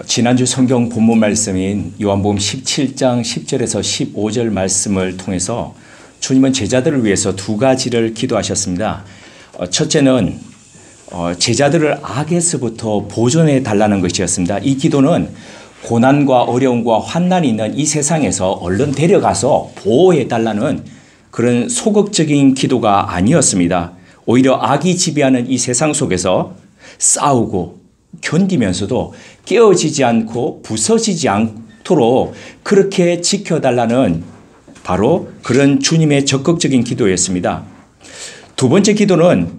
지난주 성경 본문 말씀인 요한복음 17장 10절에서 15절 말씀을 통해서 주님은 제자들을 위해서 두 가지를 기도하셨습니다. 첫째는 제자들을 악에서부터 보존해 달라는 것이었습니다. 이 기도는 고난과 어려움과 환난이 있는 이 세상에서 얼른 데려가서 보호해 달라는 그런 소극적인 기도가 아니었습니다. 오히려 악이 지배하는 이 세상 속에서 싸우고 견디면서도 깨어지지 않고 부서지지 않도록 그렇게 지켜달라는 바로 그런 주님의 적극적인 기도였습니다. 두 번째 기도는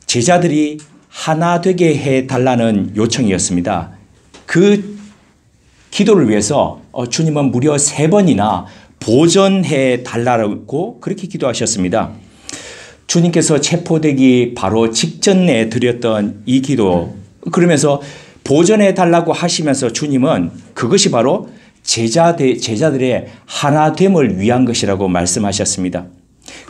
제자들이 하나 되게 해달라는 요청이었습니다. 그 기도를 위해서 주님은 무려 3번이나 보존해 달라고 그렇게 기도하셨습니다. 주님께서 체포되기 바로 직전에 드렸던 이 기도, 그러면서 보존해 달라고 하시면서 주님은 그것이 바로 제자들의 하나됨을 위한 것이라고 말씀하셨습니다.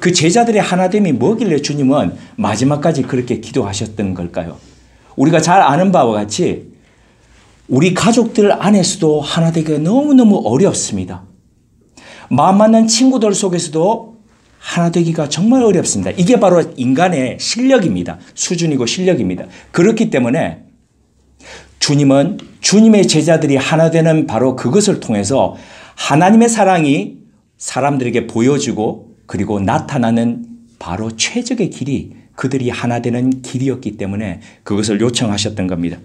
그 제자들의 하나됨이 뭐길래 주님은 마지막까지 그렇게 기도하셨던 걸까요? 우리가 잘 아는 바와 같이 우리 가족들 안에서도 하나 되기가 너무너무 어렵습니다. 마음 맞는 친구들 속에서도 하나 되기가 정말 어렵습니다. 이게 바로 인간의 실력입니다. 수준이고 실력입니다. 그렇기 때문에 주님은 주님의 제자들이 하나 되는 바로 그것을 통해서 하나님의 사랑이 사람들에게 보여지고 그리고 나타나는 바로 최적의 길이 그들이 하나 되는 길이었기 때문에 그것을 요청하셨던 겁니다.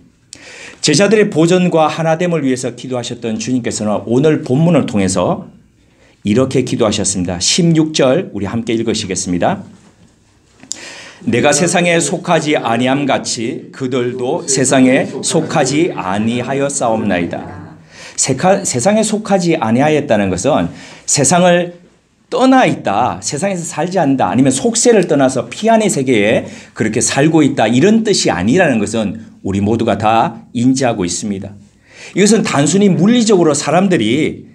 제자들의 보존과 하나됨을 위해서 기도하셨던 주님께서는 오늘 본문을 통해서 이렇게 기도하셨습니다. 16절 우리 함께 읽으시겠습니다. 내가 세상에 속하지 아니함 같이 그들도 세상에 속하지 아니하였사옵나이다. 세상에 속하지 아니하였다는 것은 세상을 떠나 있다, 세상에서 살지 않는다, 아니면 속세를 떠나서 피안의 세계에 그렇게 살고 있다, 이런 뜻이 아니라는 것은 우리 모두가 다 인지하고 있습니다. 이것은 단순히 물리적으로 사람들이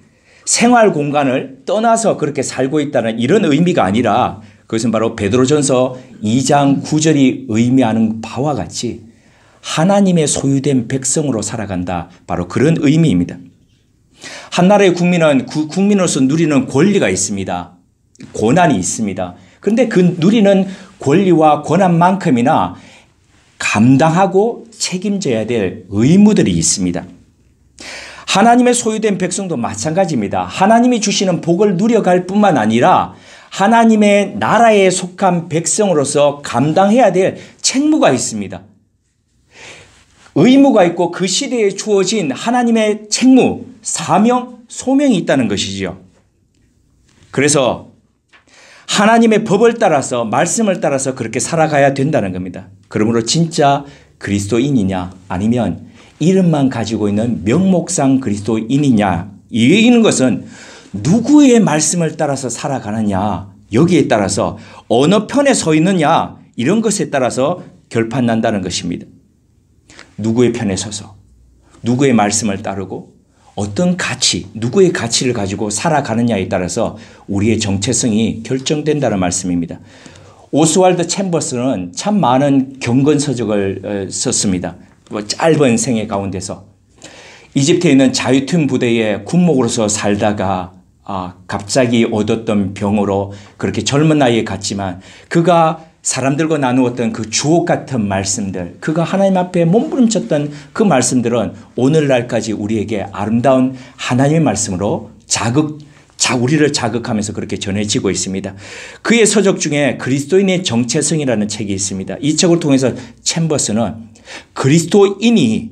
생활 공간을 떠나서 그렇게 살고 있다는 이런 의미가 아니라 그것은 바로 베드로전서 2장 9절이 의미하는 바와 같이 하나님의 소유된 백성으로 살아간다, 바로 그런 의미입니다. 한 나라의 국민은 그 국민으로서 누리는 권리가 있습니다. 고난이 있습니다. 그런데 그 누리는 권리와 고난만큼이나 감당하고 책임져야 될 의무들이 있습니다. 하나님의 소유된 백성도 마찬가지입니다. 하나님이 주시는 복을 누려갈 뿐만 아니라 하나님의 나라에 속한 백성으로서 감당해야 될 책무가 있습니다. 의무가 있고 그 시대에 주어진 하나님의 책무, 사명, 소명이 있다는 것이지요. 그래서 하나님의 법을 따라서, 말씀을 따라서 그렇게 살아가야 된다는 겁니다. 그러므로 진짜 그리스도인이냐 아니면 이름만 가지고 있는 명목상 그리스도인이냐, 이는 것은 누구의 말씀을 따라서 살아가느냐, 여기에 따라서 어느 편에 서 있느냐, 이런 것에 따라서 결판난다는 것입니다. 누구의 편에 서서 누구의 말씀을 따르고 어떤 가치, 누구의 가치를 가지고 살아가느냐에 따라서 우리의 정체성이 결정된다는 말씀입니다. 오스왈드 챔버스는 참 많은 경건서적을 썼습니다. 짧은 생애 가운데서 이집트에 있는 자유팀 부대의 군목으로서 살다가 갑자기 얻었던 병으로 그렇게 젊은 나이에 갔지만 그가 사람들과 나누었던 그 주옥 같은 말씀들, 그가 하나님 앞에 몸부림쳤던 그 말씀들은 오늘날까지 우리에게 아름다운 하나님의 말씀으로 우리를 자극하면서 그렇게 전해지고 있습니다. 그의 서적 중에 그리스도인의 정체성이라는 책이 있습니다. 이 책을 통해서 챔버스는 그리스도인이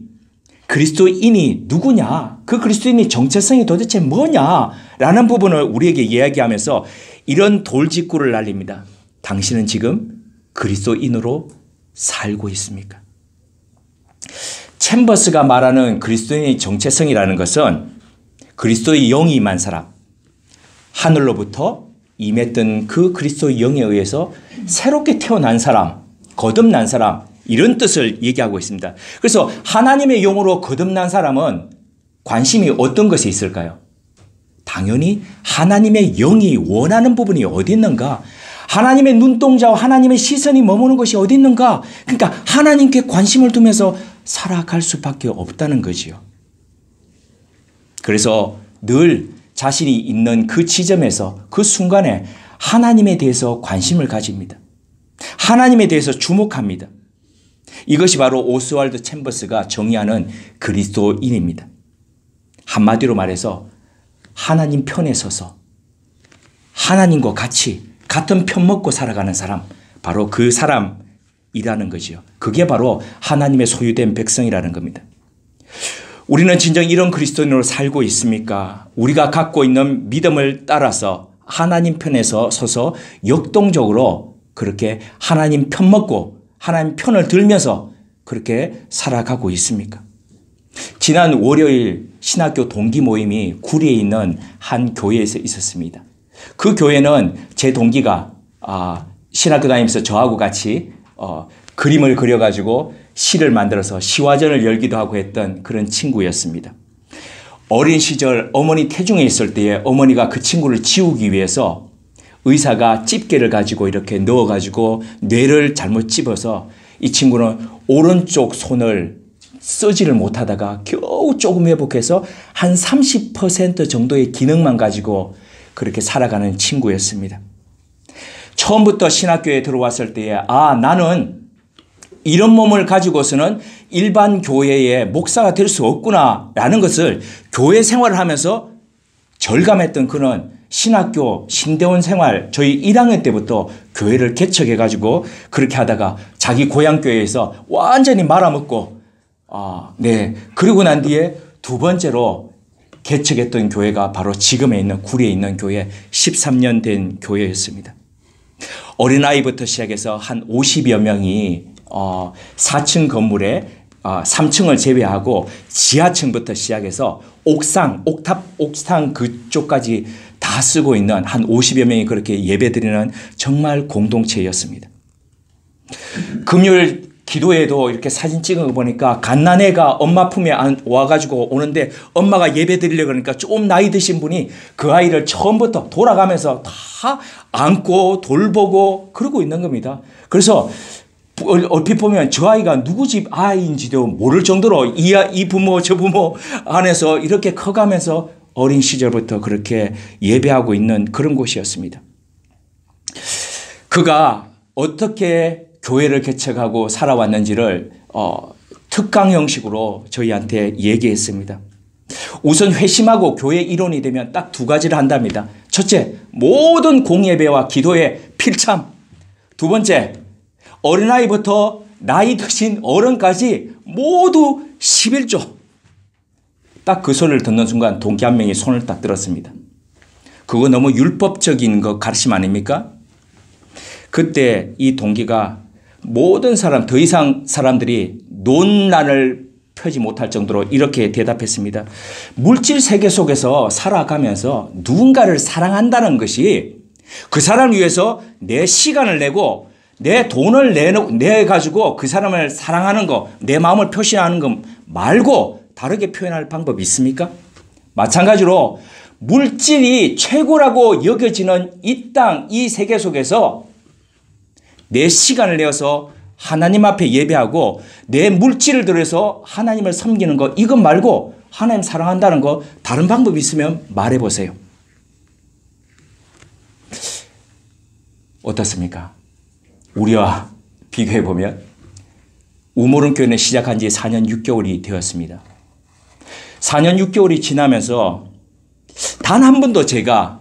누구냐, 그 그리스도인의 정체성이 도대체 뭐냐라는 부분을 우리에게 이야기하면서 이런 돌직구를 날립니다. 당신은 지금 그리스도인으로 살고 있습니까? 챔버스가 말하는 그리스도인의 정체성이라는 것은 그리스도의 영이 임한 사람, 하늘로부터 임했던 그 그리스도의 영에 의해서 새롭게 태어난 사람, 거듭난 사람, 이런 뜻을 얘기하고 있습니다. 그래서 하나님의 영으로 거듭난 사람은 관심이 어떤 것에 있을까요? 당연히 하나님의 영이 원하는 부분이 어디 있는가? 하나님의 눈동자와 하나님의 시선이 머무는 것이 어디 있는가? 그러니까 하나님께 관심을 두면서 살아갈 수밖에 없다는 거지요. 그래서 늘 자신이 있는 그 지점에서 그 순간에 하나님에 대해서 관심을 가집니다. 하나님에 대해서 주목합니다. 이것이 바로 오스왈드 챔버스가 정의하는 그리스도인입니다. 한마디로 말해서 하나님 편에 서서 하나님과 같이 같은 편 먹고 살아가는 사람, 바로 그 사람이라는 거지요. 그게 바로 하나님의 소유된 백성이라는 겁니다. 우리는 진정 이런 그리스도인으로 살고 있습니까? 우리가 갖고 있는 믿음을 따라서 하나님 편에서 서서 역동적으로 그렇게 하나님 편 먹고 하나님 편을 들면서 그렇게 살아가고 있습니까? 지난 월요일 신학교 동기 모임이 구리에 있는 한 교회에서 있었습니다. 그 교회는 제 동기가 신학교 다니면서 저하고 같이 그림을 그려가지고 시를 만들어서 시화전을 열기도 하고 했던 그런 친구였습니다. 어린 시절 어머니 태중에 있을 때에 어머니가 그 친구를 지우기 위해서 의사가 집게를 가지고 이렇게 넣어가지고 뇌를 잘못 찝어서 이 친구는 오른쪽 손을 쓰지를 못하다가 겨우 조금 회복해서 한 30% 정도의 기능만 가지고 그렇게 살아가는 친구였습니다. 처음부터 신학교에 들어왔을 때에 나는 이런 몸을 가지고서는 일반 교회의 목사가 될 수 없구나 라는 것을 교회 생활을 하면서 절감했던 그는 신학교 신대원 생활 저희 1학년 때부터 교회를 개척해 가지고 그렇게 하다가 자기 고향 교회에서 완전히 말아먹고 그리고 난 뒤에 두 번째로 개척했던 교회가 바로 지금에 있는 구리에 있는 교회 13년 된 교회였습니다. 어린아이부터 시작해서 한 50여 명이 4층 건물에 3층을 제외하고 지하층부터 시작해서 옥상 그쪽까지 다 쓰고 있는 한 50여 명이 그렇게 예배드리는 정말 공동체였습니다. 금요일 기도회도 이렇게 사진 찍은 거 보니까 갓난애가 엄마 품에 와가지고 오는데 엄마가 예배 드리려고 그러니까 좀 나이 드신 분이 그 아이를 처음부터 돌아가면서 다 안고 돌보고 그러고 있는 겁니다. 그래서 얼핏 보면 저 아이가 누구 집 아이인지도 모를 정도로 이 부모 저 부모 안에서 이렇게 커가면서 어린 시절부터 그렇게 예배하고 있는 그런 곳이었습니다. 그가 어떻게 교회를 개척하고 살아왔는지를 특강 형식으로 저희한테 얘기했습니다. 우선 회심하고 교회 일원이 되면 딱 두 가지를 한답니다. 첫째, 모든 공예배와 기도의 필참. 두 번째, 어린아이부터 나이 드신 어른까지 모두 11조. 딱 그 소리를 듣는 순간 동기 한 명이 손을 딱 들었습니다. 그거 너무 율법적인 거 가르침 아닙니까? 그때 이 동기가 모든 더 이상 사람들이 논란을 펴지 못할 정도로 이렇게 대답했습니다. 물질 세계 속에서 살아가면서 누군가를 사랑한다는 것이 그 사람을 위해서 내 시간을 내고 내 돈을 내가지고 그 사람을 사랑하는 거, 내 마음을 표시하는 것 말고 다르게 표현할 방법이 있습니까? 마찬가지로 물질이 최고라고 여겨지는 이 땅, 이 세계 속에서 내 시간을 내어서 하나님 앞에 예배하고 내 물질을 들여서 하나님을 섬기는 거 이것 말고 하나님 사랑한다는 거 다른 방법이 있으면 말해보세요. 어떻습니까? 우리와 비교해보면 우모론교회는 시작한 지 4년 6개월이 되었습니다. 4년 6개월이 지나면서 단 한 번도 제가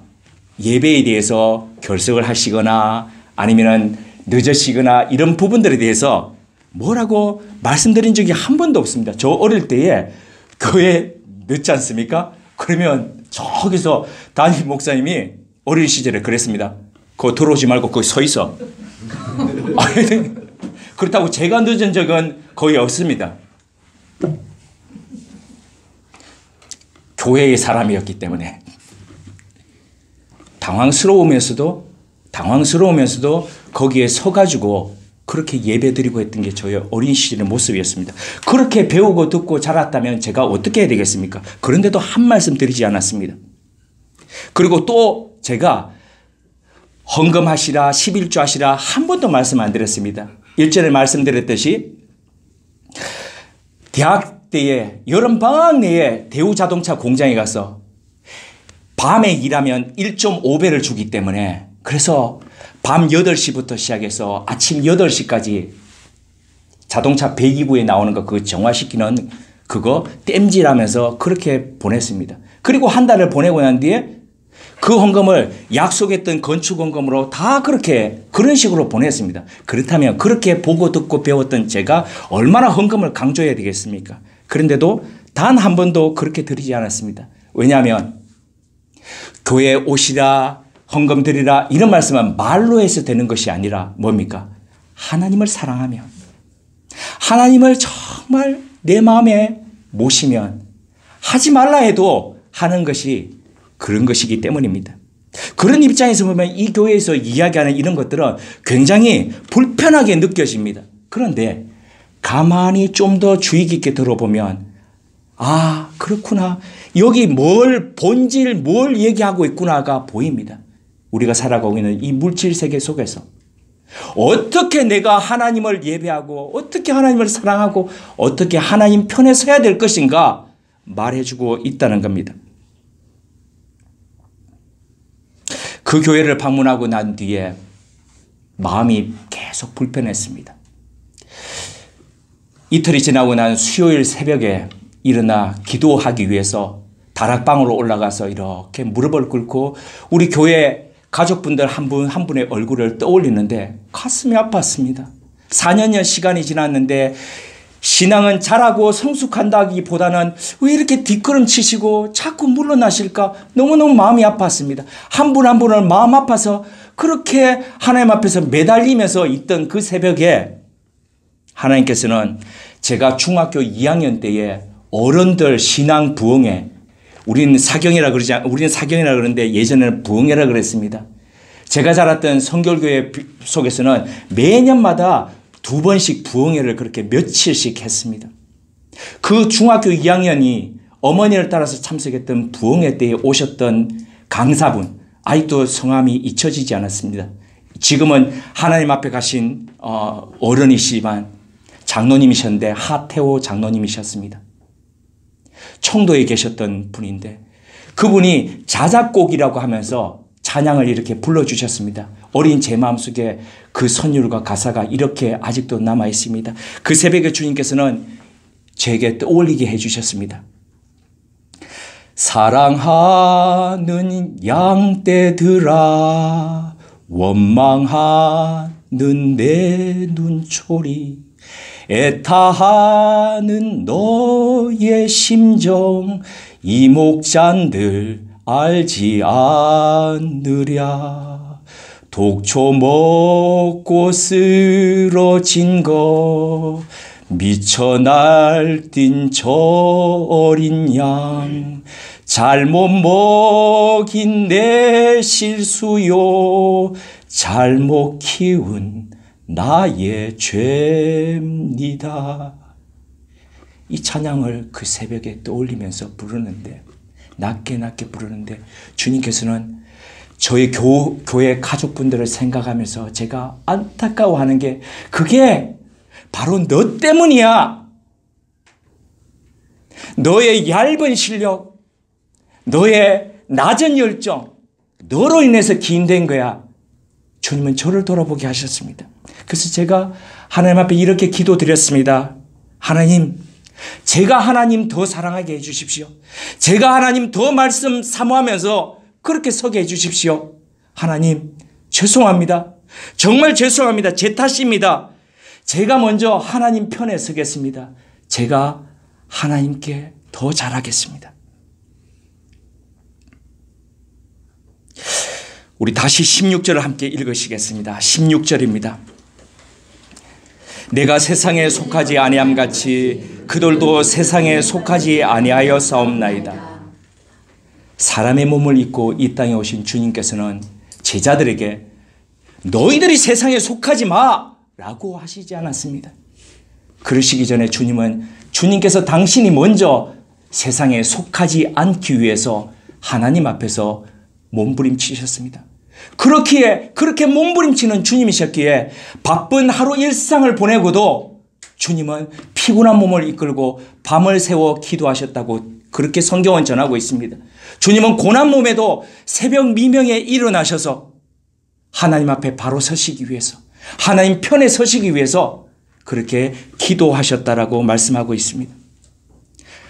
예배에 대해서 결석을 하시거나 아니면 늦으시거나 이런 부분들에 대해서 뭐라고 말씀드린 적이 한 번도 없습니다. 저 어릴 때에 교회 늦지 않습니까? 그러면 저기서 담임 목사님이 어린 시절에 그랬습니다. 그거 들어오지 말고 거기 서 있어. 그렇다고 제가 늦은 적은 거의 없습니다. 교회의 사람이었기 때문에 당황스러우면서도 거기에 서가지고 그렇게 예배드리고 했던 게 저의 어린 시절의 모습이었습니다. 그렇게 배우고 듣고 자랐다면 제가 어떻게 해야 되겠습니까? 그런데도 한 말씀 드리지 않았습니다. 그리고 또 제가 헌금하시라 11조 하시라 한 번도 말씀 안 드렸습니다. 1절에 말씀드렸듯이 대학 때에 여름방학 내에 대우자동차 공장에 가서 밤에 일하면 1.5배를 주기 때문에 그래서 밤 8시부터 시작해서 아침 8시까지 자동차 배기구에 나오는 거 그거 정화시키는 그거 땜질하면서 그렇게 보냈습니다. 그리고 한 달을 보내고 난 뒤에 그 헌금을 약속했던 건축 헌금으로 다 그런 식으로 보냈습니다. 그렇다면 그렇게 보고 듣고 배웠던 제가 얼마나 헌금을 강조해야 되겠습니까? 그런데도 단 한 번도 그렇게 드리지 않았습니다. 왜냐하면 교회에 오시라, 헌금 드리라 이런 말씀은 말로 해서 되는 것이 아니라 뭡니까? 하나님을 사랑하면, 하나님을 정말 내 마음에 모시면 하지 말라 해도 하는 것이 그런 것이기 때문입니다. 그런 입장에서 보면 이 교회에서 이야기하는 이런 것들은 굉장히 불편하게 느껴집니다. 그런데 가만히 좀 더 주의 깊게 들어보면 아, 그렇구나. 여기 본질 뭘 얘기하고 있구나가 보입니다. 우리가 살아가고 있는 이 물질 세계 속에서 어떻게 내가 하나님을 예배하고 어떻게 하나님을 사랑하고 어떻게 하나님 편에 서야 될 것인가 말해주고 있다는 겁니다. 그 교회를 방문하고 난 뒤에 마음이 계속 불편했습니다. 이틀이 지나고 난 수요일 새벽에 일어나 기도하기 위해서 다락방으로 올라가서 이렇게 무릎을 꿇고 우리 교회 가족분들 한 분 한 분의 얼굴을 떠올리는데 가슴이 아팠습니다. 4년여 시간이 지났는데 신앙은 자라고 성숙한다기보다는 왜 이렇게 뒷걸음치시고 자꾸 물러나실까 너무너무 마음이 아팠습니다. 한 분 한 분을 마음 아파서 그렇게 하나님 앞에서 매달리면서 있던 그 새벽에 하나님께서는 제가 중학교 2학년 때에 어른들 신앙 부흥회 우리는 사경이라 그러는데 예전에는 부흥회라 그랬습니다. 제가 자랐던 성결교회 속에서는 매년마다 2번씩 부흥회를 그렇게 며칠씩 했습니다. 그 중학교 2학년이 어머니를 따라서 참석했던 부흥회 때에 오셨던 강사분 아직도 성함이 잊혀지지 않았습니다. 지금은 하나님 앞에 가신 어른이시지만 장로님이셨는데 하태호 장로님이셨습니다. 청도에 계셨던 분인데 그분이 자작곡이라고 하면서 찬양을 이렇게 불러주셨습니다. 어린 제 마음속에 그 선율과 가사가 이렇게 아직도 남아 있습니다. 그 새벽에 주님께서는 제게 떠올리게 해주셨습니다. 사랑하는 양떼들아 원망하는 내 눈초리 애타하는 너의 심정 이 목잔들 알지 않느랴 독초 먹고 쓰러진 거 미쳐 날뛴 저 어린 양 잘못 먹인 내 실수요 잘못 키운 나의 죄입니다. 이 찬양을 그 새벽에 떠올리면서 부르는데 낮게 부르는데 주님께서는 저희 교회 가족분들을 생각하면서 제가 안타까워하는 게 그게 바로 너 때문이야. 너의 얇은 실력, 너의 낮은 열정, 너로 인해서 기인된 거야. 주님은 저를 돌아보게 하셨습니다. 그래서 제가 하나님 앞에 이렇게 기도드렸습니다. 하나님, 제가 하나님 더 사랑하게 해주십시오. 제가 하나님 더 말씀 사모하면서 그렇게 서게 해주십시오. 하나님, 죄송합니다. 정말 죄송합니다. 제 탓입니다. 제가 먼저 하나님 편에 서겠습니다. 제가 하나님께 더 잘하겠습니다. 우리 다시 16절을 함께 읽으시겠습니다. 16절입니다. 내가 세상에 속하지 아니함 같이 그들도 세상에 속하지 아니하여 싸움나이다. 사람의 몸을 입고 이 땅에 오신 주님께서는 제자들에게 너희들이 세상에 속하지 마 라고 하시지 않았습니다. 그러시기 전에 주님께서 당신이 먼저 세상에 속하지 않기 위해서 하나님 앞에서 몸부림치셨습니다. 그렇게 몸부림치는 주님이셨기에 바쁜 하루 일상을 보내고도 주님은 피곤한 몸을 이끌고 밤을 새워 기도하셨다고 그렇게 성경은 전하고 있습니다. 주님은 고난 몸에도 새벽 미명에 일어나셔서 하나님 앞에 바로 서시기 위해서, 하나님 편에 서시기 위해서 그렇게 기도하셨다라고 말씀하고 있습니다.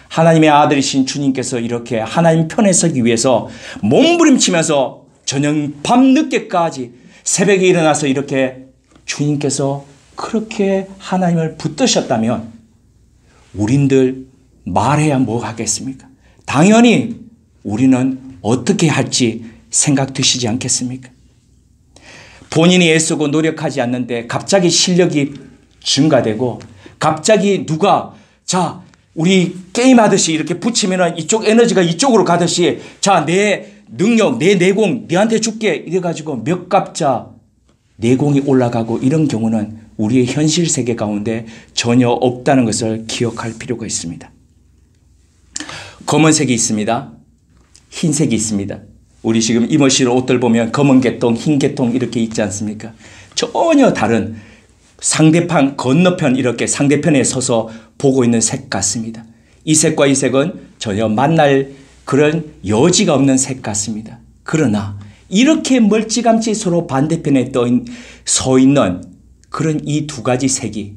하나님의 아들이신 주님께서 이렇게 하나님 편에 서기 위해서 몸부림치면서 저녁 밤늦게까지 새벽에 일어나서 이렇게 주님께서 그렇게 하나님을 붙드셨다면 우린들 말해야 뭐 하겠습니까? 당연히 우리는 어떻게 할지 생각 드시지 않겠습니까? 본인이 애쓰고 노력하지 않는데 갑자기 실력이 증가되고 갑자기 누가 자 우리 게임하듯이 이렇게 붙이면 이쪽 에너지가 이쪽으로 가듯이 자 내 능력 내 내공 너한테 줄게 이래가지고 몇 갑자 내공이 올라가고 이런 경우는 우리의 현실 세계 가운데 전혀 없다는 것을 기억할 필요가 있습니다. 검은색이 있습니다. 흰색이 있습니다. 우리 지금 이머실 옷들 보면 검은 계통, 흰 계통 이렇게 있지 않습니까? 전혀 다른 상대편, 건너편 이렇게 상대편에 서서 보고 있는 색 같습니다. 이 색과 이 색은 전혀 만날 그런 여지가 없는 색 같습니다. 그러나 이렇게 멀찌감치 서로 반대편에 서 있는 그런 이 두 가지 색이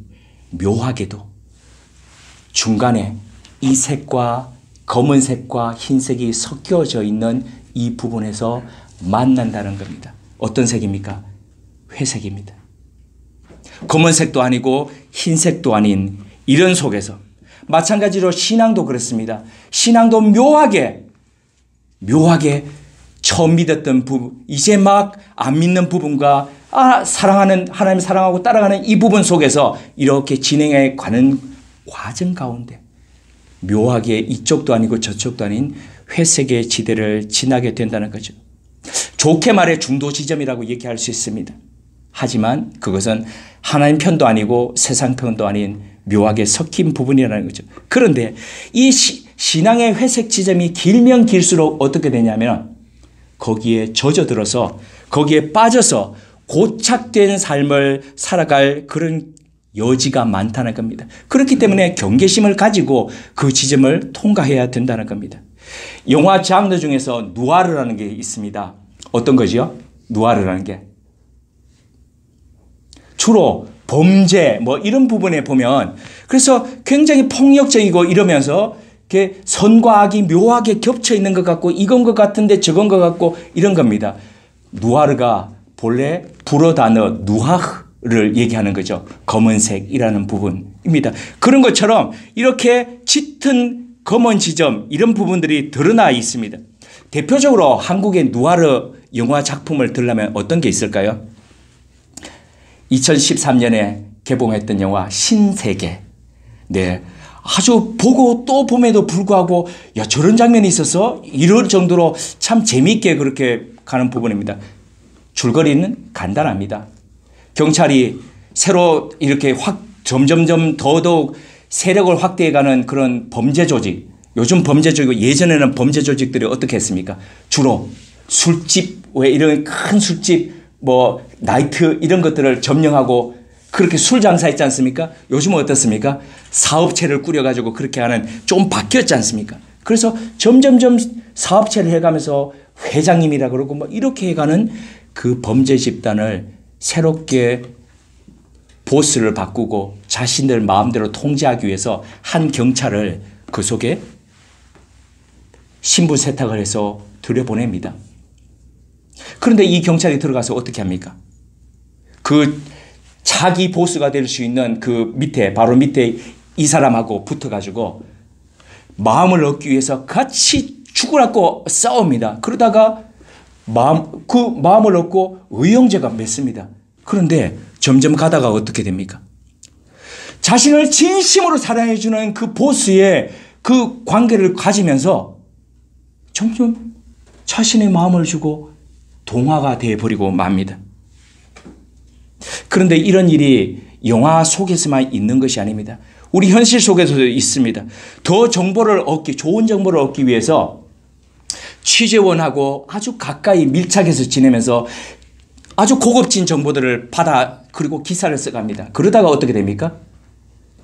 묘하게도 중간에 이 색과 검은색과 흰색이 섞여져 있는 이 부분에서 만난다는 겁니다. 어떤 색입니까? 회색입니다. 검은색도 아니고 흰색도 아닌 이런 속에서 마찬가지로 신앙도 그렇습니다. 신앙도 묘하게 처음 믿었던 부분, 이제 막 안 믿는 부분과 사랑하는 하나님 사랑하고 따라가는 이 부분 속에서 이렇게 진행해 가는 과정 가운데 묘하게 이쪽도 아니고 저쪽도 아닌 회색의 지대를 지나게 된다는 거죠. 좋게 말해 중도 지점이라고 얘기할 수 있습니다. 하지만 그것은 하나님 편도 아니고 세상 편도 아닌 묘하게 섞인 부분이라는 거죠. 그런데 이 신앙의 회색 지점이 길면 길수록 어떻게 되냐면 거기에 젖어들어서 거기에 빠져서 고착된 삶을 살아갈 그런 여지가 많다는 겁니다. 그렇기 때문에 경계심을 가지고 그 지점을 통과해야 된다는 겁니다. 영화 장르 중에서 누아르라는 게 있습니다. 어떤 거지요? 누아르라는 게. 주로 범죄 뭐 이런 부분에 보면 그래서 굉장히 폭력적이고 이러면서 이렇게 선과 악이 묘하게 겹쳐 있는 것 같고 이건 것 같은데 저건 것 같고 이런 겁니다. 누아르가 본래 불어 단어 누하흐를 얘기하는 거죠. 검은색이라는 부분입니다. 그런 것처럼 이렇게 짙은 검은 지점 이런 부분들이 드러나 있습니다. 대표적으로 한국의 누아르 영화 작품을 들려면 어떤 게 있을까요? 2013년에 개봉했던 영화 신세계. 네. 아주 보고 또 봄에도 불구하고 야 저런 장면이 있어서 이럴 정도로 참 재미있게 그렇게 가는 부분입니다. 줄거리는 간단합니다. 경찰이 새로 이렇게 점점점 더더욱 세력을 확대해가는 그런 범죄 조직. 요즘 범죄 조직, 예전에는 범죄 조직들이 어떻게 했습니까? 주로 술집, 왜 이런 큰 술집, 뭐 나이트 이런 것들을 점령하고 그렇게 술 장사했지 않습니까? 요즘은 어떻습니까? 사업체를 꾸려가지고 그렇게 하는 좀 바뀌었지 않습니까? 그래서 점점점 사업체를 해가면서 회장님이라 그러고 뭐 이렇게 해가는 그 범죄 집단을 새롭게 보스를 바꾸고 자신들 마음대로 통제하기 위해서 한 경찰을 그 속에 신분 세탁을 해서 들여보냅니다. 그런데 이 경찰이 들어가서 어떻게 합니까? 그 자기 보스가 될 수 있는 그 밑에 바로 밑에 이 사람하고 붙어가지고 마음을 얻기 위해서 같이 죽으라고 싸웁니다. 그러다가 그 마음을 얻고 의형제가 맺습니다. 그런데 점점 가다가 어떻게 됩니까? 자신을 진심으로 사랑해주는 그 보스의 그 관계를 가지면서 점점 자신의 마음을 주고 동화가 되어버리고 맙니다. 그런데 이런 일이 영화 속에서만 있는 것이 아닙니다. 우리 현실 속에서도 있습니다. 더 정보를 좋은 정보를 얻기 위해서 취재원하고 아주 가까이 밀착해서 지내면서 아주 고급진 정보들을 받아 그리고 기사를 써갑니다. 그러다가 어떻게 됩니까?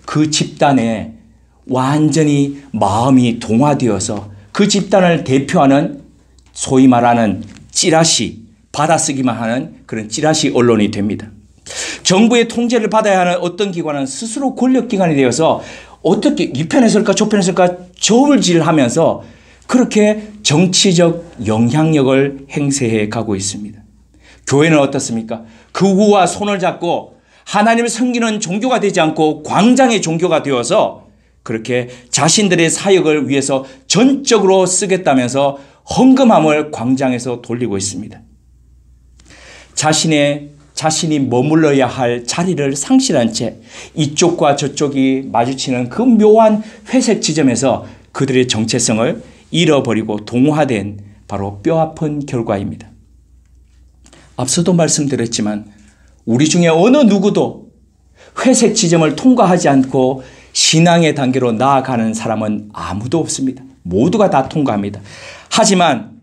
그 집단에 완전히 마음이 동화되어서 그 집단을 대표하는 소위 말하는 찌라시, 받아쓰기만 하는 그런 찌라시 언론이 됩니다. 정부의 통제를 받아야 하는 어떤 기관은 스스로 권력기관이 되어서 어떻게 이 편에 설까 저 편에 설까 저울질하면서 그렇게 정치적 영향력을 행사해 가고 있습니다. 교회는 어떻습니까? 극우와 손을 잡고 하나님을 섬기는 종교가 되지 않고 광장의 종교가 되어서 그렇게 자신들의 사역을 위해서 전적으로 쓰겠다면서 헌금함을 광장에서 돌리고 있습니다. 자신이 머물러야 할 자리를 상실한 채 이쪽과 저쪽이 마주치는 그 묘한 회색 지점에서 그들의 정체성을 잃어버리고 동화된 바로 뼈아픈 결과입니다. 앞서도 말씀드렸지만 우리 중에 어느 누구도 회색 지점을 통과하지 않고 신앙의 단계로 나아가는 사람은 아무도 없습니다. 모두가 다 통과합니다. 하지만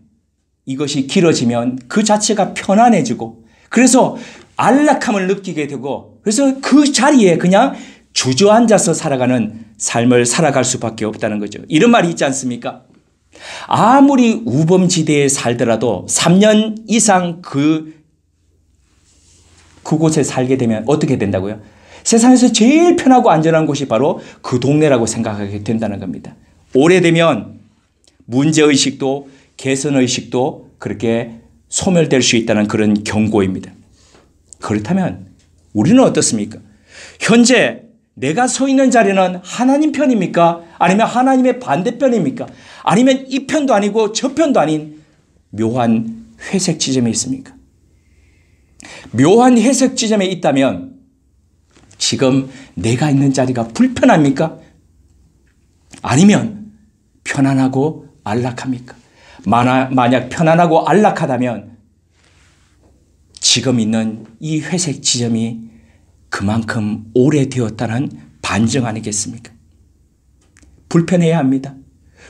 이것이 길어지면 그 자체가 편안해지고 그래서 안락함을 느끼게 되고 그래서 그 자리에 그냥 주저앉아서 살아가는 삶을 살아갈 수밖에 없다는 거죠. 이런 말이 있지 않습니까? 아무리 우범지대에 살더라도 3년 이상 그곳에 살게 되면 어떻게 된다고요? 세상에서 제일 편하고 안전한 곳이 바로 그 동네라고 생각하게 된다는 겁니다. 오래되면 문제의식도 개선의식도 그렇게 소멸될 수 있다는 그런 경고입니다. 그렇다면 우리는 어떻습니까? 현재 내가 서 있는 자리는 하나님 편입니까? 아니면 하나님의 반대편입니까? 아니면 이 편도 아니고 저 편도 아닌 묘한 회색 지점에 있습니까? 묘한 회색 지점에 있다면 지금 내가 있는 자리가 불편합니까? 아니면 편안하고 안락합니까? 만약 편안하고 안락하다면 지금 있는 이 회색 지점이 그만큼 오래되었다는 반증 아니겠습니까? 불편해야 합니다.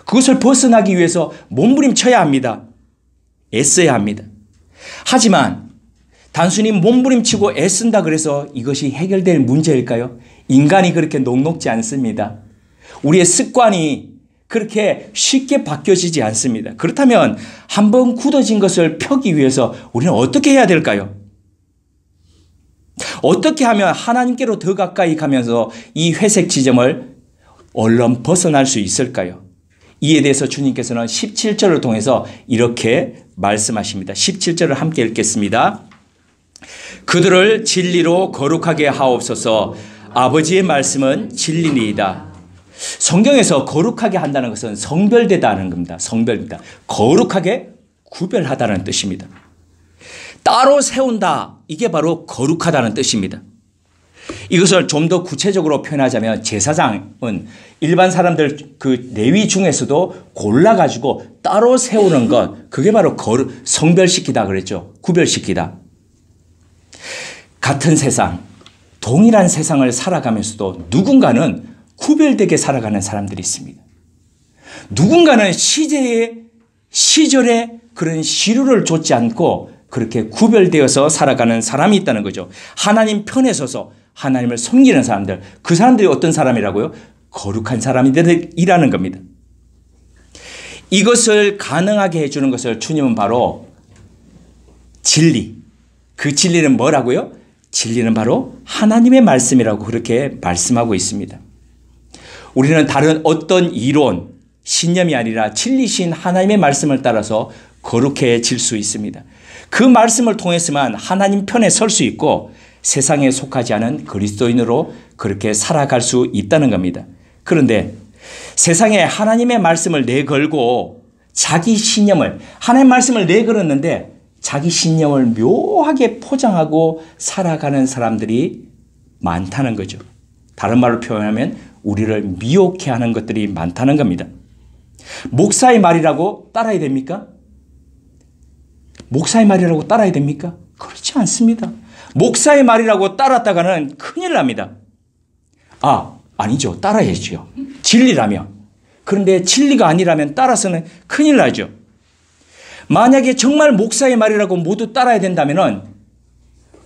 그것을 벗어나기 위해서 몸부림쳐야 합니다. 애써야 합니다. 하지만 단순히 몸부림치고 애쓴다 그래서 이것이 해결될 문제일까요? 인간이 그렇게 녹록지 않습니다. 우리의 습관이 그렇게 쉽게 바뀌어지지 않습니다. 그렇다면 한번 굳어진 것을 펴기 위해서 우리는 어떻게 해야 될까요? 어떻게 하면 하나님께로 더 가까이 가면서 이 회색 지점을 얼른 벗어날 수 있을까요? 이에 대해서 주님께서는 17절을 통해서 이렇게 말씀하십니다. 17절을 함께 읽겠습니다. 그들을 진리로 거룩하게 하옵소서. 아버지의 말씀은 진리니이다. 성경에서 거룩하게 한다는 것은 성별되다는 겁니다. 성별입니다. 거룩하게 구별하다는 뜻입니다. 따로 세운다. 이게 바로 거룩하다는 뜻입니다. 이것을 좀 더 구체적으로 표현하자면 제사장은 일반 사람들 그 레위 중에서도 골라가지고 따로 세우는 것, 그게 바로 성별시키다 그랬죠. 구별시키다. 같은 세상, 동일한 세상을 살아가면서도 누군가는 구별되게 살아가는 사람들이 있습니다. 누군가는 시절에 그런 시류를 좇지 않고 그렇게 구별되어서 살아가는 사람이 있다는 거죠. 하나님 편에 서서 하나님을 섬기는 사람들, 그 사람들이 어떤 사람이라고요? 거룩한 사람이라는 겁니다. 이것을 가능하게 해주는 것을 주님은 바로 진리, 그 진리는 뭐라고요? 진리는 바로 하나님의 말씀이라고 그렇게 말씀하고 있습니다. 우리는 다른 어떤 이론, 신념이 아니라 진리신 하나님의 말씀을 따라서 거룩해질 수 있습니다. 그 말씀을 통해서만 하나님 편에 설 수 있고 세상에 속하지 않은 그리스도인으로 그렇게 살아갈 수 있다는 겁니다. 그런데 세상에 하나님의 말씀을 내걸고 자기 신념을, 하나님의 말씀을 내걸었는데 자기 신념을 묘하게 포장하고 살아가는 사람들이 많다는 거죠. 다른 말로 표현하면 우리를 미혹해 하는 것들이 많다는 겁니다. 목사의 말이라고 따라야 됩니까? 목사의 말이라고 따라야 됩니까? 그렇지 않습니다. 목사의 말이라고 따랐다가는 큰일 납니다. 아니죠. 따라야죠. 진리라면. 그런데 진리가 아니라면 따라서는 큰일 나죠. 만약에 정말 목사의 말이라고 모두 따라야 된다면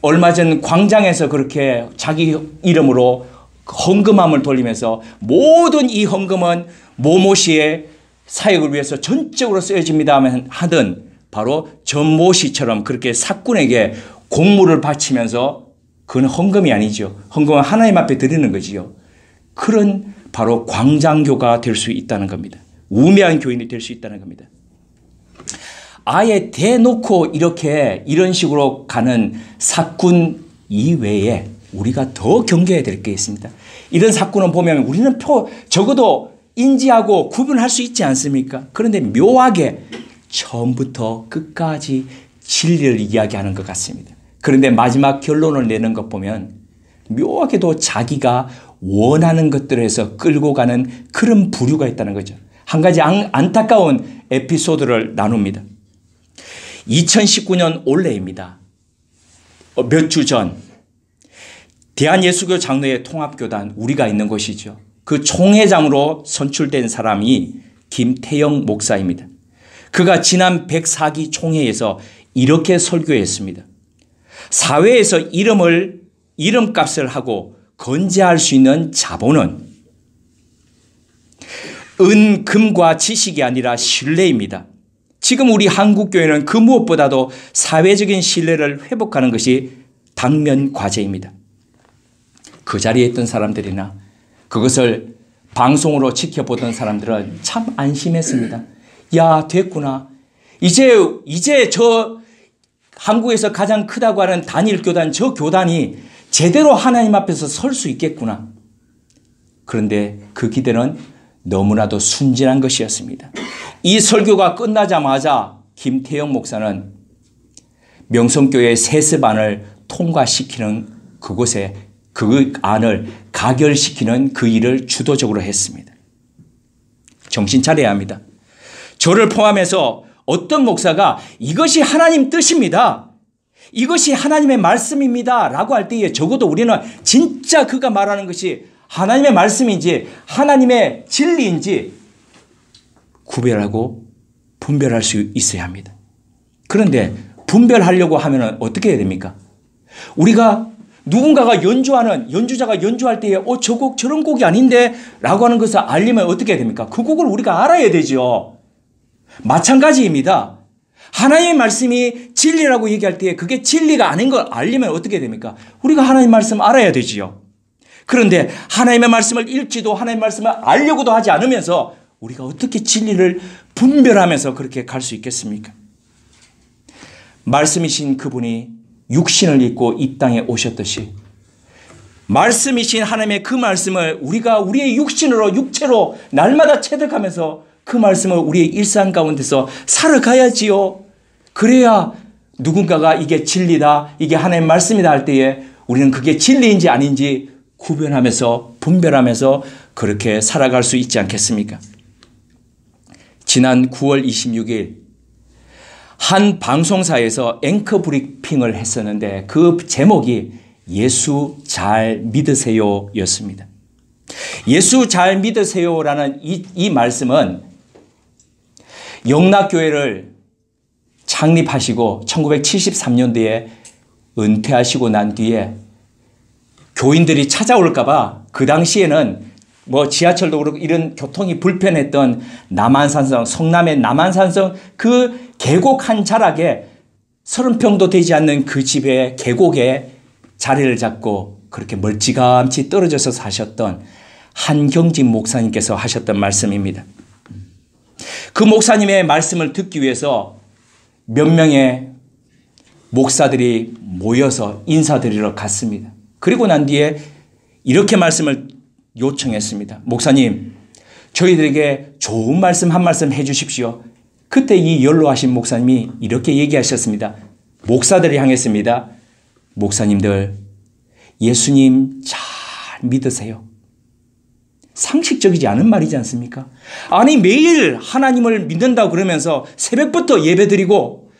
얼마 전 광장에서 그렇게 자기 이름으로 헌금함을 돌리면서 모든 이 헌금은 모모 씨의 사역을 위해서 전적으로 쓰여집니다 하던 바로 전모 씨처럼 그렇게 사꾼에게 공물을 바치면서 그건 헌금이 아니죠. 헌금은 하나님 앞에 드리는 거지요. 그런 바로 광장교가 될 수 있다는 겁니다. 우매한 교인이 될 수 있다는 겁니다. 아예 대놓고 이런 식으로 가는 사꾼 이외에 우리가 더 경계해야 될 게 있습니다. 이런 사건을 보면 우리는 적어도 인지하고 구분할 수 있지 않습니까? 그런데 묘하게 처음부터 끝까지 진리를 이야기하는 것 같습니다. 그런데 마지막 결론을 내는 것 보면 묘하게도 자기가 원하는 것들을 해서 끌고 가는 그런 부류가 있다는 거죠. 한 가지 안타까운 에피소드를 나눕니다. 2019년 올해입니다. 몇 주 전 대한예수교 장로회 통합교단 우리가 있는 곳이죠. 그 총회장으로 선출된 사람이 김태영 목사입니다. 그가 지난 104기 총회에서 이렇게 설교했습니다. 사회에서 이름값을 하고 건재할 수 있는 자본은 은, 금과 지식이 아니라 신뢰입니다. 지금 우리 한국교회는 그 무엇보다도 사회적인 신뢰를 회복하는 것이 당면 과제입니다. 그 자리에 있던 사람들이나 그것을 방송으로 지켜보던 사람들은 참 안심했습니다. 야, 됐구나. 이제 저 한국에서 가장 크다고 하는 단일교단, 저 교단이 제대로 하나님 앞에서 설 수 있겠구나. 그런데 그 기대는 너무나도 순진한 것이었습니다. 이 설교가 끝나자마자 김태영 목사는 명성교회 세습안을 통과시키는 그곳에 그 안을 가결시키는 그 일을 주도적으로 했습니다. 정신 차려야 합니다. 저를 포함해서 어떤 목사가 이것이 하나님 뜻입니다. 이것이 하나님의 말씀입니다. 라고 할 때에 적어도 우리는 진짜 그가 말하는 것이 하나님의 말씀인지 하나님의 진리인지 구별하고 분별할 수 있어야 합니다. 그런데 분별하려고 하면 어떻게 해야 됩니까? 우리가 누군가가 연주자가 연주할 때에 저 곡 저런 곡이 아닌데 라고 하는 것을 알리면 어떻게 해야 됩니까? 그 곡을 우리가 알아야 되죠. 마찬가지입니다. 하나님의 말씀이 진리라고 얘기할 때에 그게 진리가 아닌 걸 알리면 어떻게 해야 됩니까? 우리가 하나님의 말씀 알아야 되지요. 그런데 하나님의 말씀을 읽지도 하나님의 말씀을 알려고도 하지 않으면서 우리가 어떻게 진리를 분별하면서 그렇게 갈 수 있겠습니까? 말씀이신 그분이 육신을 입고 이 땅에 오셨듯이 말씀이신 하나님의 그 말씀을 우리가 우리의 육체로 날마다 체득하면서 그 말씀을 우리의 일상 가운데서 살아가야지요. 그래야 누군가가 이게 진리다, 이게 하나님의 말씀이다 할 때에 우리는 그게 진리인지 아닌지 구별하면서 분별하면서 그렇게 살아갈 수 있지 않겠습니까? 지난 9월 26일 한 방송사에서 앵커 브리핑을 했었는데 그 제목이 예수 잘 믿으세요 였습니다. 예수 잘 믿으세요라는 이 말씀은 영락교회를 창립하시고 1973년도에 은퇴하시고 난 뒤에 교인들이 찾아올까 봐 그 당시에는 지하철도 그렇고 이런 교통이 불편했던 남한산성, 성남의 남한산성 그 계곡 한 자락에 30평도 되지 않는 그 집의 계곡에 자리를 잡고 그렇게 멀찌감치 떨어져서 사셨던 한경진 목사님께서 하셨던 말씀입니다. 그 목사님의 말씀을 듣기 위해서 몇 명의 목사들이 모여서 인사드리러 갔습니다. 그리고 난 뒤에 이렇게 말씀을 요청했습니다. 목사님, 저희들에게 좋은 말씀 한 말씀 해 주십시오. 그때 이 연로하신 목사님이 이렇게 얘기하셨습니다. 목사들을 향했습니다. 목사님들, 예수님 잘 믿으세요. 상식적이지 않은 말이지 않습니까? 아니, 매일 하나님을 믿는다고 그러면서 새벽부터 예배드리고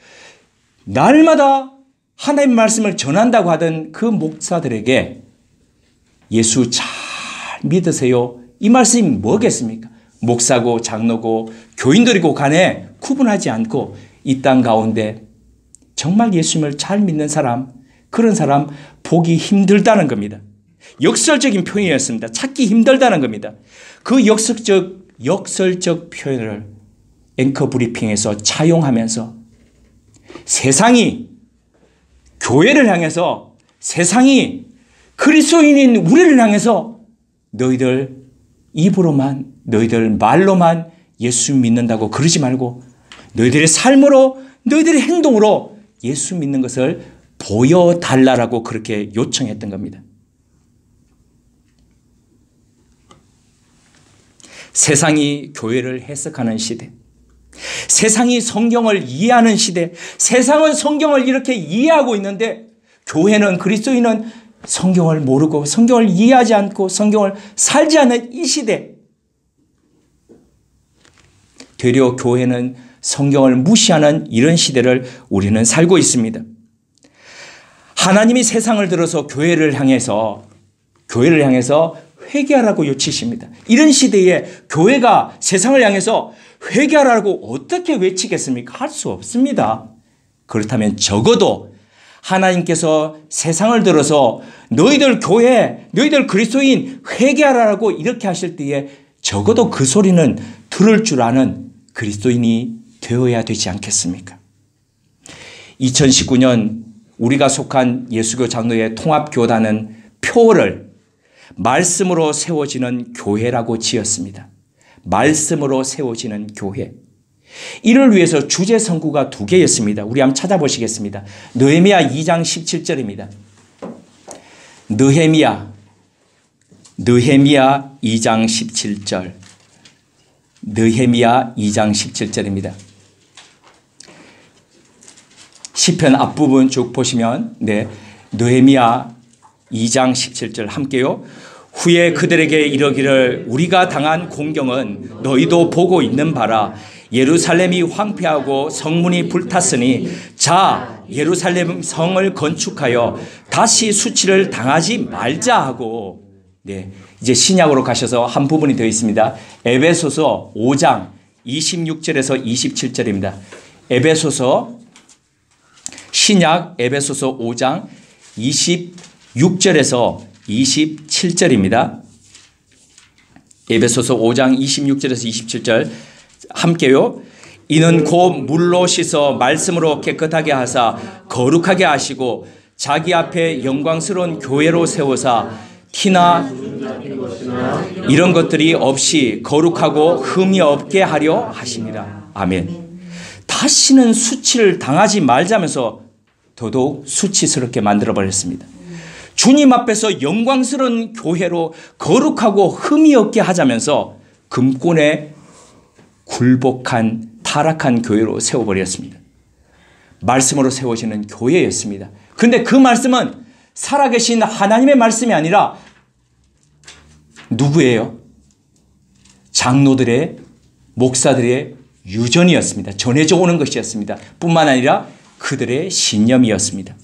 날마다 하나님의 말씀을 전한다고 하던 그 목사들에게 예수 잘 믿으세요. 이 말씀이 뭐겠습니까? 목사고 장로고 교인들이고 간에 구분하지 않고 이 땅 가운데 정말 예수님을 잘 믿는 사람, 그런 사람 보기 힘들다는 겁니다. 역설적인 표현이었습니다. 찾기 힘들다는 겁니다. 그 역설적 표현을 앵커 브리핑에서 차용하면서 세상이 교회를 향해서, 세상이 그리스도인인 우리를 향해서 너희들 입으로만, 너희들 말로만 예수 믿는다고 그러지 말고 너희들의 삶으로, 너희들의 행동으로 예수 믿는 것을 보여달라고 그렇게 요청했던 겁니다. 세상이 교회를 해석하는 시대, 세상이 성경을 이해하는 시대, 세상은 성경을 이렇게 이해하고 있는데 교회는, 그리스도인은 성경을 모르고 성경을 이해하지 않고 성경을 살지 않는 이 시대, 되려 교회는 성경을 무시하는 이런 시대를 우리는 살고 있습니다. 하나님이 세상을 들어서 교회를 향해서 회개하라고 요치십니다. 이런 시대에 교회가 세상을 향해서 회개하라고 어떻게 외치겠습니까? 할 수 없습니다. 그렇다면 적어도 하나님께서 세상을 들어서 너희들 교회, 너희들 그리스도인 회개하라고 이렇게 하실 때에 적어도 그 소리는 들을 줄 아는 그리스도인이 되어야 되지 않겠습니까? 2019년 우리가 속한 예수교 장로의 통합교단은 표를 말씀으로 세워지는 교회라고 지었습니다. 말씀으로 세워지는 교회. 이를 위해서 주제 선구가 2개였습니다. 우리 한번 찾아보시겠습니다. 느헤미야 2장 17절입니다. 느헤미야 2장 17절. 느헤미야 2장 17절입니다. 시편 앞부분 쭉 보시면 느헤미야 2장 17절 함께요. 후에 그들에게 이르기를 우리가 당한 공경은 너희도 보고 있는 바라. 예루살렘이 황폐하고 성문이 불탔으니 자 예루살렘 성을 건축하여 다시 수치를 당하지 말자 하고, 이제 신약으로 가셔서 한 부분이 되어 있습니다. 에베소서 5장 26절에서 27절입니다. 신약 에베소서 5장 26절에서 27절입니다. 에베소서 5장 26절에서 27절 함께요. 이는 곧 물로 씻어 말씀으로 깨끗하게 하사 거룩하게 하시고 자기 앞에 영광스러운 교회로 세우사 티나 이런 것들이 없이 거룩하고 흠이 없게 하려 하십니다. 아멘. 다시는 수치를 당하지 말자면서 더더욱 수치스럽게 만들어버렸습니다. 주님 앞에서 영광스러운 교회로 거룩하고 흠이 없게 하자면서 금권에 굴복한 타락한 교회로 세워버렸습니다. 말씀으로 세워지는 교회였습니다. 그런데 그 말씀은 살아계신 하나님의 말씀이 아니라 누구예요? 장로들의, 목사들의 유전이었습니다. 전해져 오는 것이었습니다. 뿐만 아니라 그들의 신념이었습니다.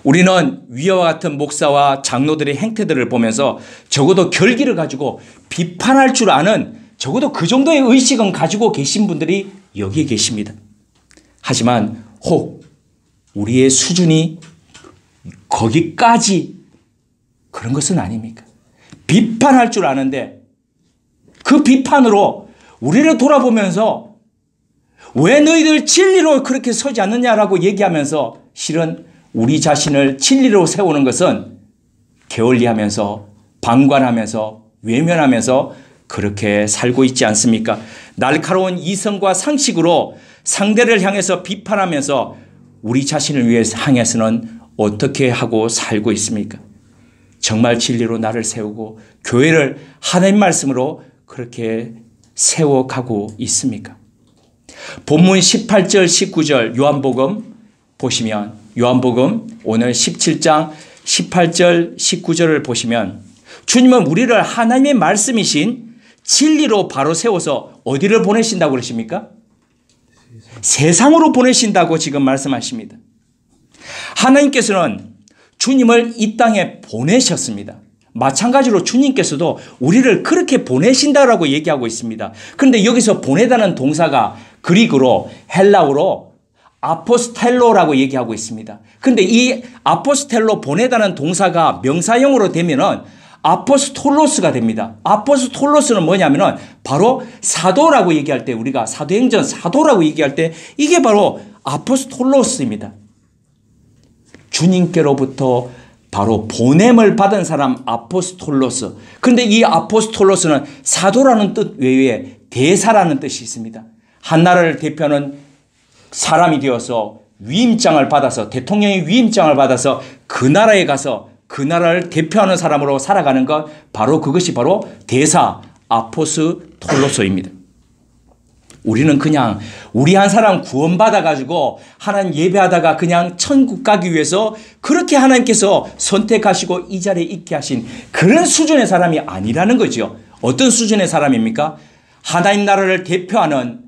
우리는 위와 같은 목사와 장로들의 행태들을 보면서 적어도 결기를 가지고 비판할 줄 아는 적어도 그 정도의 의식은 가지고 계신 분들이 여기에 계십니다. 하지만 혹 우리의 수준이 거기까지 그런 것은 아닙니까? 비판할 줄 아는데 그 비판으로 우리를 돌아보면서 왜 너희들 진리로 그렇게 서지 않느냐라고 얘기하면서 실은 우리 자신을 진리로 세우는 것은 게을리하면서 방관하면서 외면하면서 그렇게 살고 있지 않습니까? 날카로운 이성과 상식으로 상대를 향해서 비판하면서 우리 자신을 위해 향해서는 어떻게 하고 살고 있습니까? 정말 진리로 나를 세우고 교회를 하나님 말씀으로 그렇게 세워가고 있습니까? 본문 18절 19절 요한복음 보시면, 요한복음 오늘 17장 18절 19절을 보시면 주님은 우리를 하나님의 말씀이신 진리로 바로 세워서 어디를 보내신다고 그러십니까? 세상으로 보내신다고 지금 말씀하십니다. 하나님께서는 주님을 이 땅에 보내셨습니다. 마찬가지로 주님께서도 우리를 그렇게 보내신다라고 얘기하고 있습니다. 그런데 여기서 보내다는 동사가 그리그로 헬라어로 아포스텔로라고 얘기하고 있습니다. 그런데 이 아포스텔로 보내다는 동사가 명사형으로 되면은 아포스톨로스가 됩니다. 아포스톨로스는 뭐냐면은 바로 사도라고 얘기할 때, 우리가 사도행전 사도라고 얘기할 때 이게 바로 아포스톨로스입니다. 주님께로부터 바로 보냄을 받은 사람 아포스톨로스. 그런데 이 아포스톨로스는 사도라는 뜻 외에 대사라는 뜻이 있습니다. 한 나라를 대표하는 사람이 되어서 위임장을 받아서, 대통령의 위임장을 받아서 그 나라에 가서 그 나라를 대표하는 사람으로 살아가는 것, 바로 그것이 바로 대사 아포스톨로스입니다. 우리는 그냥 우리 한 사람 구원받아 가지고 하나님 예배하다가 그냥 천국 가기 위해서 그렇게 하나님께서 선택하시고 이 자리에 있게 하신 그런 수준의 사람이 아니라는 거죠. 어떤 수준의 사람입니까? 하나님 나라를 대표하는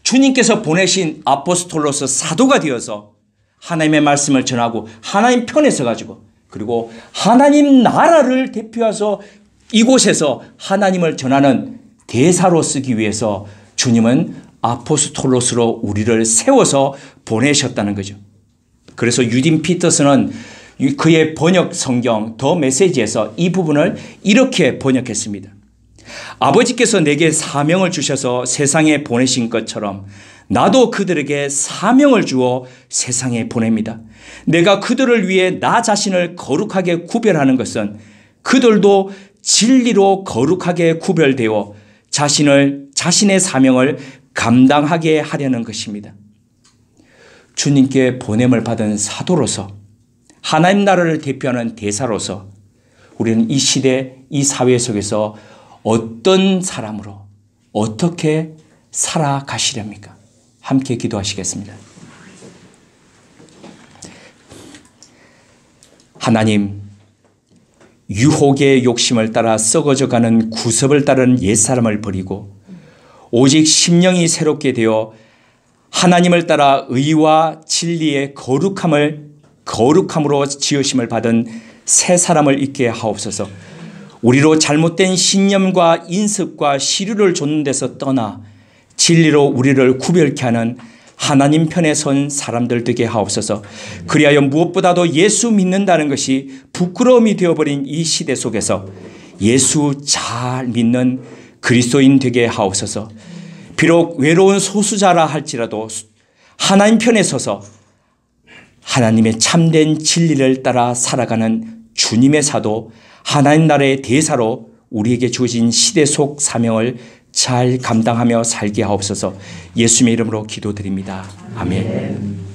주님께서 보내신 아포스톨로스 사도가 되어서 하나님의 말씀을 전하고 하나님 편에 서 가지고, 그리고 하나님 나라를 대표해서 이곳에서 하나님을 전하는 대사로 쓰기 위해서 주님은 아포스톨로스로 우리를 세워서 보내셨다는 거죠. 그래서 유딘 피터스는 그의 번역 성경 더 메시지에서 이 부분을 이렇게 번역했습니다. 아버지께서 내게 사명을 주셔서 세상에 보내신 것처럼 나도 그들에게 사명을 주어 세상에 보냅니다. 내가 그들을 위해 나 자신을 거룩하게 구별하는 것은 그들도 진리로 거룩하게 구별되어 자신의 사명을 감당하게 하려는 것입니다. 주님께 보냄을 받은 사도로서, 하나님 나라를 대표하는 대사로서 우리는 이 시대, 이 사회 속에서 어떤 사람으로 어떻게 살아가시렵니까? 함께 기도하시겠습니다. 하나님, 유혹의 욕심을 따라 썩어져가는 구습을 따르는 옛사람을 버리고 오직 심령이 새롭게 되어 하나님을 따라 의와 진리의 거룩함으로 지으심을 받은 새 사람을 있게 하옵소서. 우리로 잘못된 신념과 인습과 시류를 좇는 데서 떠나 진리로 우리를 구별케 하는 하나님 편에 선 사람들 되게 하옵소서. 그리하여 무엇보다도 예수 믿는다는 것이 부끄러움이 되어버린 이 시대 속에서 예수 잘 믿는 그리스도인 되게 하옵소서. 비록 외로운 소수자라 할지라도 하나님 편에 서서 하나님의 참된 진리를 따라 살아가는 주님의 사도, 하나님 나라의 대사로 우리에게 주어진 시대 속 사명을 잘 감당하며 살게 하옵소서. 예수님의 이름으로 기도드립니다. 아멘.